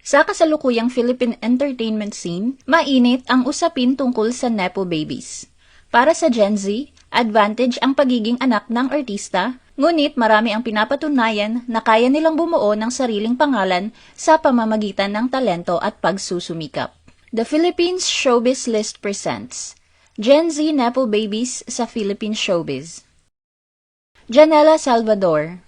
Sa kasalukuyang Philippine entertainment scene, mainit ang usapin tungkol sa Nepo babies. Para sa Gen Z, advantage ang pagiging anak ng artista, ngunit marami ang pinapatunayan na kaya nilang bumuo ng sariling pangalan sa pamamagitan ng talento at pagsusumikap. The Philippines Showbiz List presents Gen Z Nepo Babies sa Philippine Showbiz. Janela Salvador.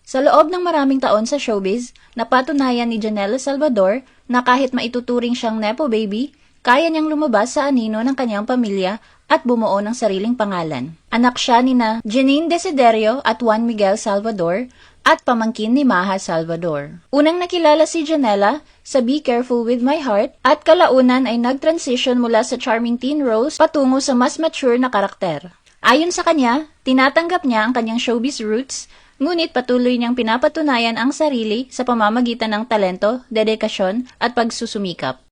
Sa loob ng maraming taon sa showbiz, napatunayan ni Janela Salvador na kahit maituturing siyang Nepo baby, kaya niyang lumabas sa anino ng kanyang pamilya at bumuo ng sariling pangalan. Anak siya ni na Janine Desiderio at Juan Miguel Salvador at pamangkin ni Maha Salvador. Unang nakilala si Janela sa Be Careful With My Heart at kalaunan ay nag-transition mula sa charming teen roles patungo sa mas mature na karakter. Ayon sa kanya, tinatanggap niya ang kanyang showbiz roots, ngunit patuloy niyang pinapatunayan ang sarili sa pamamagitan ng talento, dedikasyon at pagsusumikap.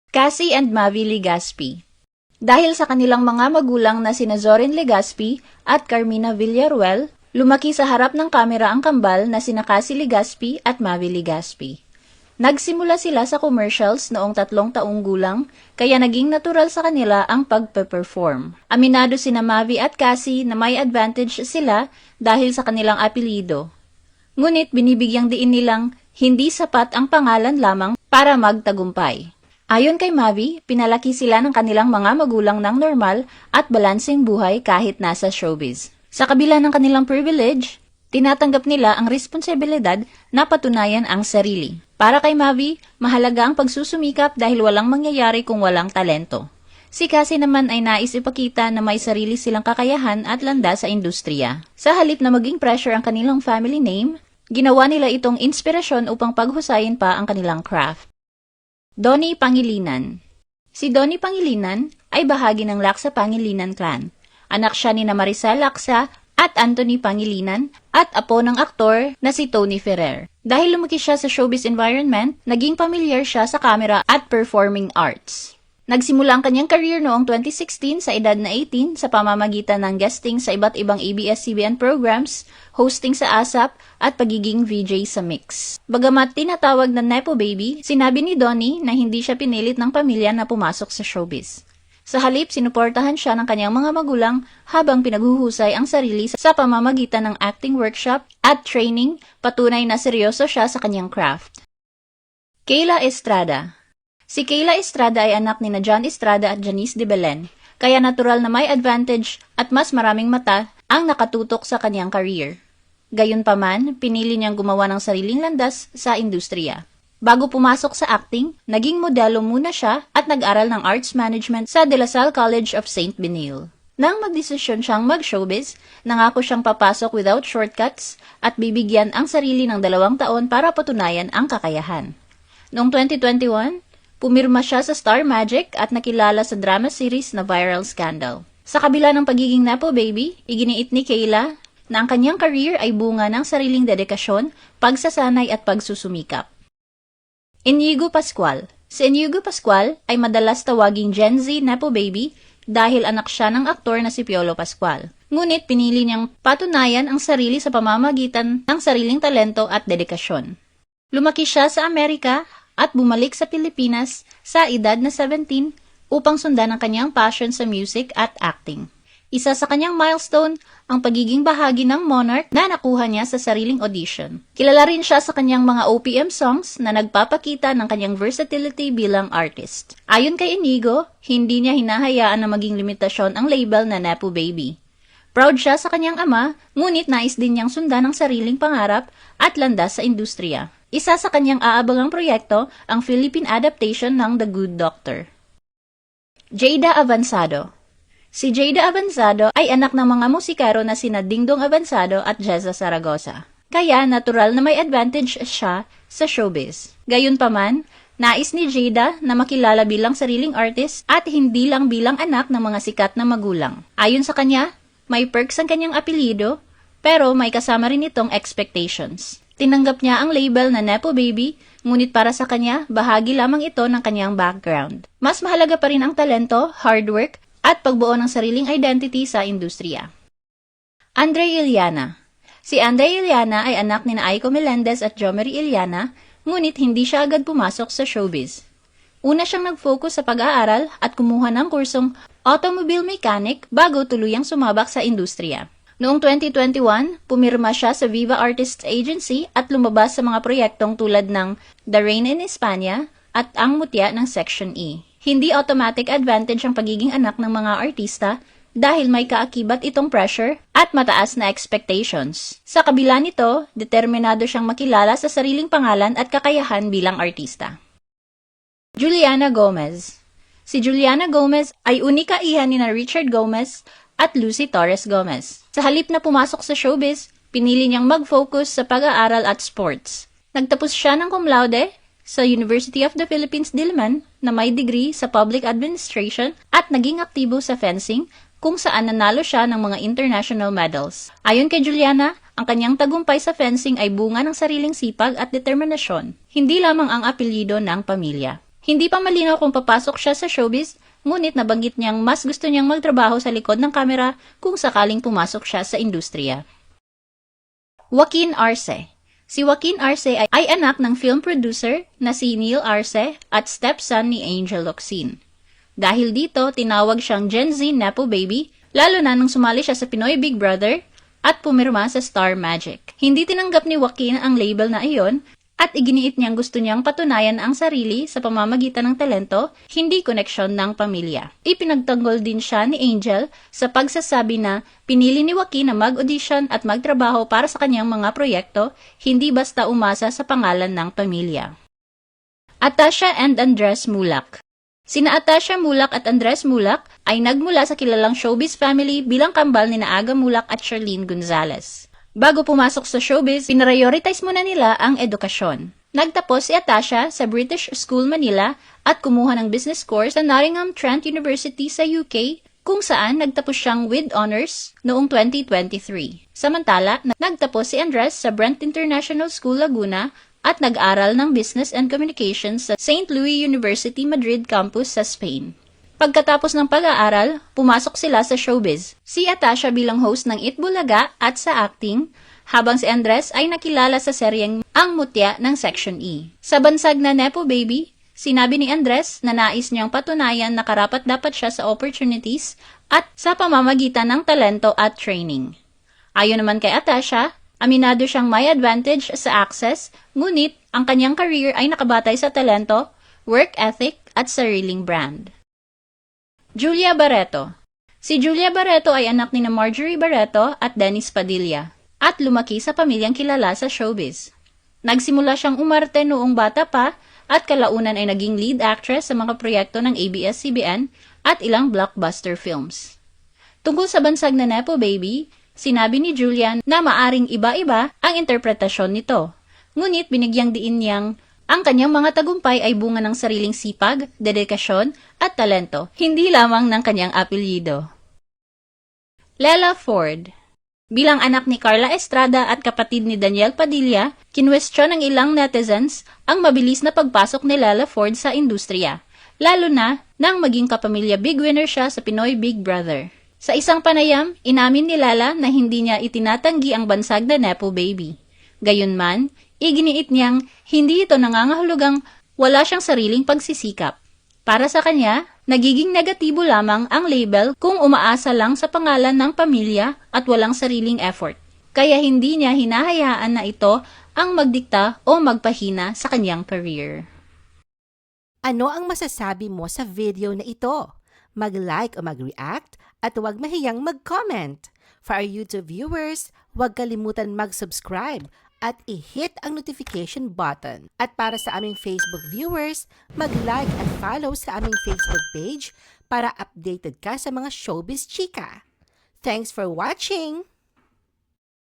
Cassie and Mavi Legaspi. Dahil sa kanilang mga magulang na sina Zorin Legaspi at Carmina Villaruel, lumaki sa harap ng kamera ang kambal na sina Cassie Legaspi at Mavi Legaspi. Nagsimula sila sa commercials noong 3 taong gulang, kaya naging natural sa kanila ang pagpe-perform. Aminado sina Mavi at Cassie na may advantage sila dahil sa kanilang apelyido. Ngunit binibigyang diin nilang hindi sapat ang pangalan lamang para magtagumpay. Ayon kay Mavi, pinalaki sila ng kanilang mga magulang ng normal at balanseng buhay kahit nasa showbiz. Sa kabila ng kanilang privilege, tinatanggap nila ang responsibilidad na patunayan ang sarili. Para kay Mavi, mahalaga ang pagsusumikap dahil walang mangyayari kung walang talento. Si Cassie naman ay nais ipakita na may sarili silang kakayahan at landa sa industriya. Sa halip na maging pressure ang kanilang family name, ginawa nila itong inspirasyon upang paghusayin pa ang kanilang craft. Donnie Pangilinan. Si Donnie Pangilinan ay bahagi ng Laksa Pangilinan clan. Anak siya ni Maricel Laksa at Anthony Pangilinan at apo ng aktor na si Tony Ferrer. Dahil lumaki siya sa showbiz environment, naging familiar siya sa camera at performing arts. Nagsimula ang kanyang career noong 2016 sa edad na 18 sa pamamagitan ng guesting sa iba't ibang ABS-CBN programs, hosting sa ASAP at pagiging VJ sa Mix. Bagamat tinatawag na Nepo Baby, sinabi ni Donnie na hindi siya pinilit ng pamilya na pumasok sa showbiz. Sa halip, sinuportahan siya ng kanyang mga magulang habang pinaghuhusay ang sarili sa pamamagitan ng acting workshop at training, patunay na seryoso siya sa kanyang craft. Kayla Estrada. Si Kayla Estrada ay anak ni John Estrada at Janice de Belen, kaya natural na may advantage at mas maraming mata ang nakatutok sa kanyang career. Gayunpaman, pinili niyang gumawa ng sariling landas sa industriya. Bago pumasok sa acting, naging modelo muna siya at nag-aral ng arts management sa De La Salle College of St. Benil. Nang magdesisyon siyang mag-showbiz, nangako siyang papasok without shortcuts at bibigyan ang sarili ng 2 taon para patunayan ang kakayahan. Noong 2021, pumirma siya sa Star Magic at nakilala sa drama series na Viral Scandal. Sa kabila ng pagiging Nepo baby, iginiit ni Kayla na ang kanyang career ay bunga ng sariling dedikasyon, pagsasanay at pagsusumikap. Inigo Pascual. Si Inigo Pascual ay madalas tawaging Gen Z Nepo Baby dahil anak siya ng aktor na si Piolo Pascual. Ngunit pinili niyang patunayan ang sarili sa pamamagitan ng sariling talento at dedikasyon. Lumaki siya sa Amerika at bumalik sa Pilipinas sa edad na 17 upang sundan ang kanyang passion sa music at acting. Isa sa kanyang milestone ang pagiging bahagi ng Monarch na nakuha niya sa sariling audition. Kilala rin siya sa kanyang mga OPM songs na nagpapakita ng kanyang versatility bilang artist. Ayon kay Inigo, hindi niya hinahayaan na maging limitasyon ang label na Nepo Baby. Proud siya sa kanyang ama, ngunit nais din niyang sundan ang sariling pangarap at landas sa industriya. Isa sa kanyang aabangang proyekto ang Philippine adaptation ng The Good Doctor. Jada Avansado. Si Jada Avansado ay anak ng mga musikero na sina Dingdong Avansado at Jezza Zaragoza. Kaya natural na may advantage siya sa showbiz. Gayunpaman, nais ni Jada na makilala bilang sariling artist at hindi lang bilang anak ng mga sikat na magulang. Ayon sa kanya, may perks ang kanyang apelyido, pero may kasama rin itong expectations. Tinanggap niya ang label na Nepo Baby, ngunit para sa kanya, bahagi lamang ito ng kanyang background. Mas mahalaga pa rin ang talento, hard work, at pagbuo ng sariling identity sa industriya. Andre Iliana. Si Andre Iliana ay anak ni Aiko Melendez at Jomery Iliana, ngunit hindi siya agad pumasok sa showbiz. Una siyang nag-focus sa pag-aaral at kumuha ng kursong automobile mechanic bago tuluyang sumabak sa industriya. Noong 2021, pumirma siya sa Viva Artists Agency at lumabas sa mga proyektong tulad ng The Rain in España at Ang Mutya ng Section E. Hindi automatic advantage ang pagiging anak ng mga artista dahil may kaakibat itong pressure at mataas na expectations. Sa kabila nito, determinado siyang makilala sa sariling pangalan at kakayahan bilang artista. Juliana Gomez. Si Juliana Gomez ay unika iha ni na Richard Gomez at Lucy Torres Gomez. Sa halip na pumasok sa showbiz, pinili niyang mag-focus sa pag-aaral at sports. Nagtapos siya ng cum laude sa University of the Philippines Diliman na may degree sa Public Administration at naging aktibo sa fencing kung saan nanalo siya ng mga international medals. Ayon kay Juliana, ang kanyang tagumpay sa fencing ay bunga ng sariling sipag at determinasyon, hindi lamang ang apelyido ng pamilya. Hindi pa malinaw kung papasok siya sa showbiz, ngunit nabanggit niyang mas gusto niyang magtrabaho sa likod ng kamera kung sakaling pumasok siya sa industriya. Joaquin Arce. Si Joaquin Arce ay anak ng film producer na si Neil Arce at stepson ni Angel Locsin. Dahil dito, tinawag siyang Gen Z Nepo Baby, lalo na nung sumali siya sa Pinoy Big Brother at pumirma sa Star Magic. Hindi tinanggap ni Joaquin ang label na iyon at iginiit niyang gusto niyang patunayan ang sarili sa pamamagitan ng talento, hindi koneksyon ng pamilya. Ipinagtanggol din siya ni Angel sa pagsasabi na pinili ni Joaquin na mag-audition at magtrabaho para sa kanyang mga proyekto, hindi basta umasa sa pangalan ng pamilya. Atasha and Andres Mulak. Sina Atasha Mulak at Andres Mulak ay nagmula sa kilalang showbiz family bilang kambal ni Aga Mulak at Charlene Gonzalez. Bago pumasok sa showbiz, pinarioritize muna nila ang edukasyon. Nagtapos si Atasha sa British School Manila at kumuha ng business course sa Nottingham Trent University sa UK, kung saan nagtapos siyang with honors noong 2023. Samantala, nagtapos si Andres sa Brent International School Laguna at nag-aral ng Business and Communications sa St. Louis University Madrid campus sa Spain. Pagkatapos ng pag-aaral, pumasok sila sa showbiz. Si Atasha bilang host ng Itbulaga at sa acting, habang si Andres ay nakilala sa seryeng Ang Mutya ng Section E. Sa bansag na Nepo Baby, sinabi ni Andres na nais niyang patunayan na karapat-dapat siya sa opportunities at sa pamamagitan ng talento at training. Ayon naman kay Atasha, aminado siyang may advantage sa access, ngunit ang kanyang career ay nakabatay sa talento, work ethic at sariling brand. Julia Barreto. Si Julia Barreto ay anak ni na Marjorie Barreto at Dennis Padilla at lumaki sa pamilyang kilala sa showbiz. Nagsimula siyang umarte noong bata pa at kalaunan ay naging lead actress sa mga proyekto ng ABS-CBN at ilang blockbuster films. Tungkol sa bansag na Nepo Baby, sinabi ni Julia na maaring iba-iba ang interpretasyon nito. Ngunit binigyang diin niyang ang kanyang mga tagumpay ay bunga ng sariling sipag, dedikasyon, at talento, hindi lamang ng kanyang apelyido. Lela Ford. Bilang anak ni Carla Estrada at kapatid ni Daniel Padilla, kinwestiyon ng ilang netizens ang mabilis na pagpasok ni Lela Ford sa industriya, lalo na nang maging kapamilya big winner siya sa Pinoy Big Brother. Sa isang panayam, inamin ni Lela na hindi niya itinatanggi ang bansag na Nepo Baby. Gayunman, iginiit niyang hindi ito nangangahulugang wala siyang sariling pagsisikap. Para sa kanya, nagiging negatibo lamang ang label kung umaasa lang sa pangalan ng pamilya at walang sariling effort. Kaya hindi niya hinahayaan na ito ang magdikta o magpahina sa kanyang career. Ano ang masasabi mo sa video na ito? Mag-like o mag-react at huwag mahiyang mag-comment. For our YouTube viewers, huwag kalimutan mag-subscribe at i-hit ang notification button. At para sa aming Facebook viewers, mag-like at follow sa aming Facebook page para updated ka sa mga showbiz chika. Thanks for watching!